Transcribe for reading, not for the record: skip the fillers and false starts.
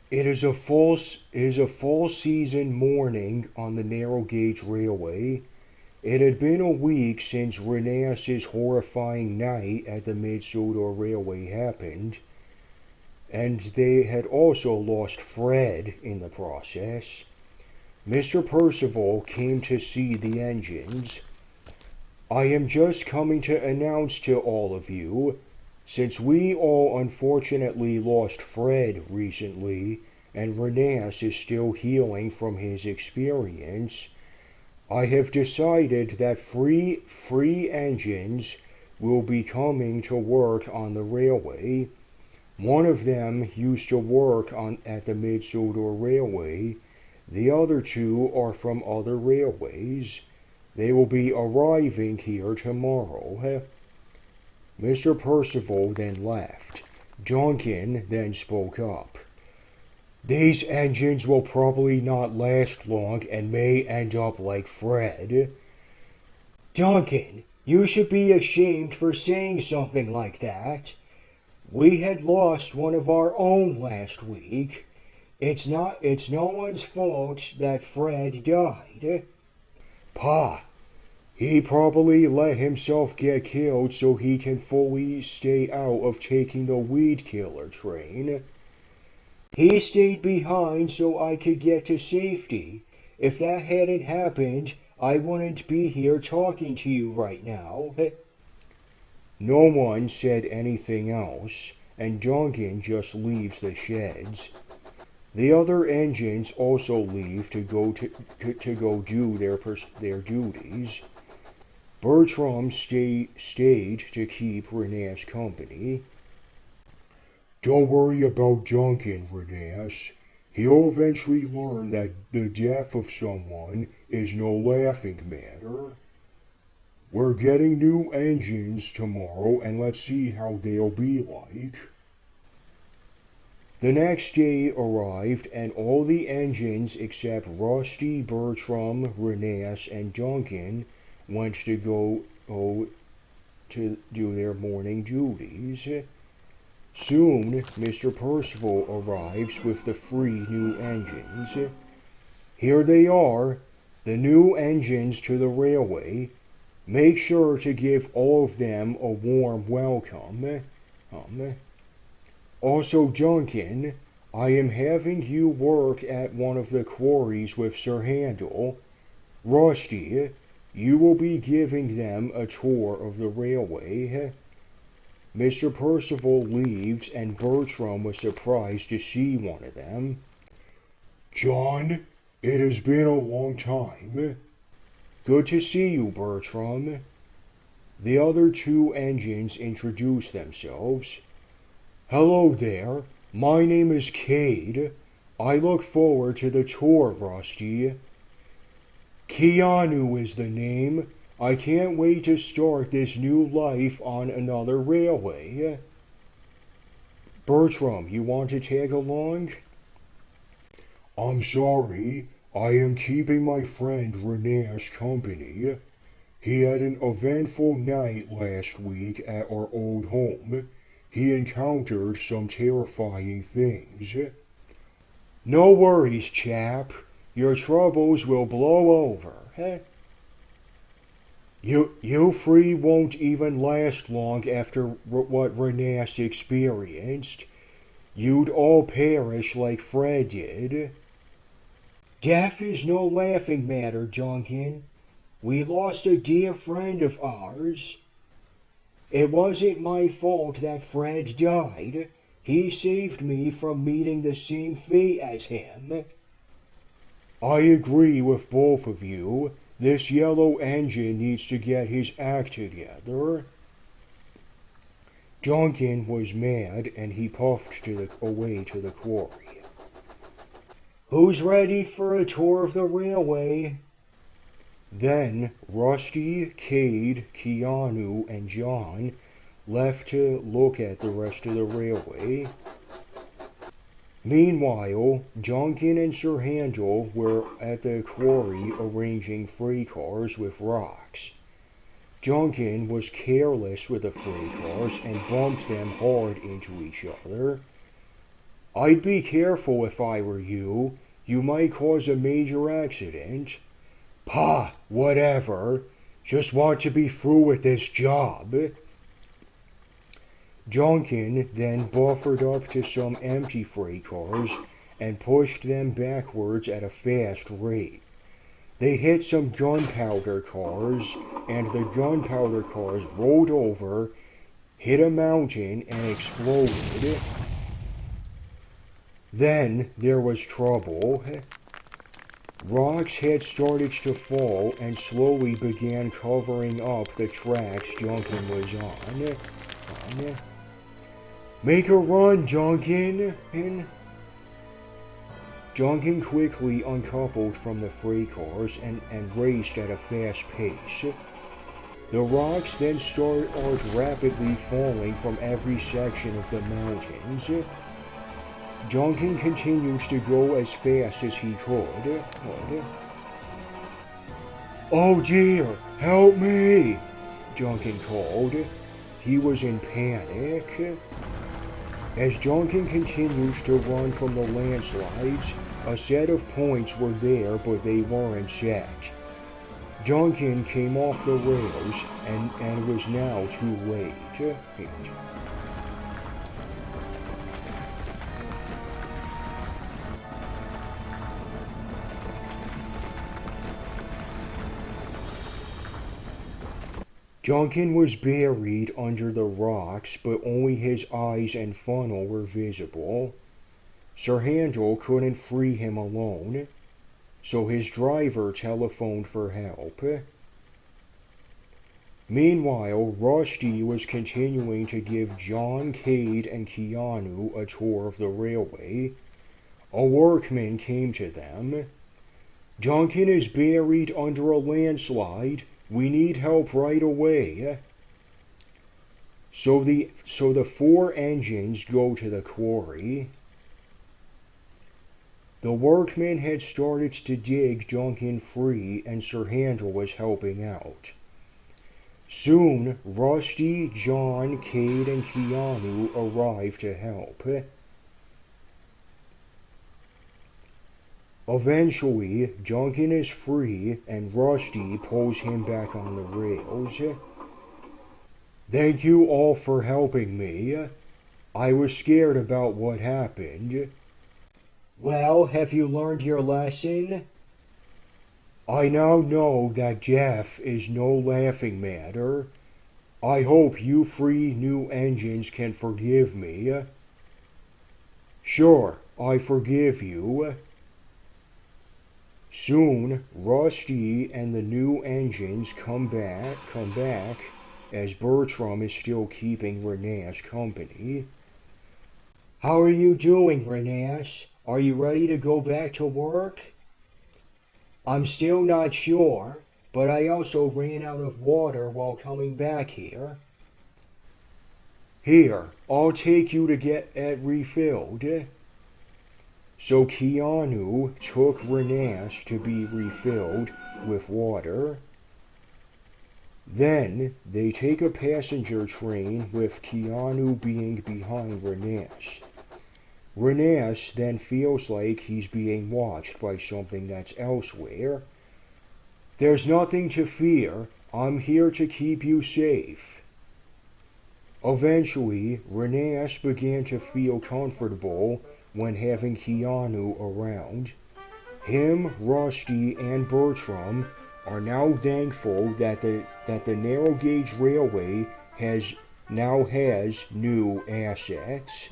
It is a fall season morning on the narrow gauge railway. It had been a week since Rheneas' horrifying night at the Mid-Sodor Railway happened, and they had also lost Fred in the process. Mr. Percival came to see the engines. I am just coming to announce to all of you, since we all unfortunately lost Fred recently, and Rheneas is still healing from his experience, I have decided that free engines will be coming to work on the railway. One of them used to work at the Mid-Sodor Railway. The other two are from other railways. They will be arriving here tomorrow. Mr. Percival then left. Duncan then spoke up. These engines will probably not last long and may end up like Fred. Duncan, you should be ashamed for saying something like that. We had lost one of our own last week. It's no one's fault that Fred died. Pa, he probably let himself get killed so he can fully stay out of taking the weed killer train. He stayed behind so I could get to safety. If that hadn't happened, I wouldn't be here talking to you right now. No one said anything else, and Duncan just leaves the sheds. The other engines also leave to go do their duties. Bertram stayed to keep Rheneas company. Don't worry about Duncan, Rheneas. He'll eventually learn that the death of someone is no laughing matter. We're getting new engines tomorrow, and let's see how they'll be like. The next day arrived, and all the engines except Rusty, Bertram, Rheneas, and Duncan went to do their morning duties. Soon, Mr. Percival arrives with the free new engines. Here they are, the new engines to the railway. Make sure to give all of them a warm welcome. Also, Duncan, I am having you work at one of the quarries with Sir Handel. Rusty, you will be giving them a tour of the railway. Mr. Percival leaves, and Bertram was surprised to see one of them. John, it has been a long time. Good to see you, Bertram. The other two engines introduced themselves. Hello there, my name is Kade. I look forward to the tour, Rusty. Keanu is the name. I can't wait to start this new life on another railway. Bertram, you want to tag along? I'm sorry, I am keeping my friend Rheneas company. He had an eventful night last week at our old home. He encountered some terrifying things. No worries, chap. Your troubles will blow over. You three won't even last long after what Rheneas experienced. You'd all perish like Fred did. Death is no laughing matter, Duncan. We lost a dear friend of ours. It wasn't my fault that Fred died. He saved me from meeting the same fate as him. I agree with both of you. This yellow engine needs to get his act together. Duncan was mad, and he puffed away to the quarry. Who's ready for a tour of the railway? Then Rusty, Kade, Keanu, and John left to look at the rest of the railway. Meanwhile, Duncan and Sir Handel were at the quarry arranging freight cars with rocks. Duncan was careless with the freight cars and bumped them hard into each other. I'd be careful if I were you. You might cause a major accident. Pah, whatever. Just want to be through with this job. Duncan then buffered up to some empty freight cars and pushed them backwards at a fast rate. They hit some gunpowder cars, and the gunpowder cars rolled over, hit a mountain, and exploded. Then there was trouble. Rocks had started to fall and slowly began covering up the tracks Duncan was on. Make a run, Duncan! Duncan quickly uncoupled from the freight cars and raced at a fast pace. The rocks then started rapidly falling from every section of the mountains. Duncan continued to go as fast as he could. Oh dear, help me! Duncan called. He was in panic. As Duncan continued to run from the landslides, a set of points were there, but they weren't checked. Duncan came off the rails, and was now too late. Duncan was buried under the rocks, but only his eyes and funnel were visible. Sir Handel couldn't free him alone, so his driver telephoned for help. Meanwhile, Rusty was continuing to give John, Kade, and Keanu a tour of the railway. A workman came to them. Duncan is buried under a landslide. We need help right away. So the 4 engines go to the quarry. The workmen had started to dig Duncan free, and Sir Handel was helping out. Soon, Rusty, John, Kade, and Keanu arrived to help. Eventually, Duncan is free, and Rusty pulls him back on the rails. Thank you all for helping me. I was scared about what happened. Well, have you learned your lesson? I now know that death is no laughing matter. I hope you 3 new engines can forgive me. Sure, I forgive you. Soon, Rusty and the new engines come back, as Bertram is still keeping Rheneas company. How are you doing, Rheneas? Are you ready to go back to work? I'm still not sure, but I also ran out of water while coming back here. Here, I'll take you to get it refilled. So Keanu took Rheneas to be refilled with water. Then they take a passenger train with Keanu being behind Rheneas. Rheneas then feels like he's being watched by something that's elsewhere. There's nothing to fear. I'm here to keep you safe. Eventually, Rheneas began to feel comfortable when having Keanu around. Him, Rusty, and Bertram are now thankful that the narrow gauge railway now has new assets.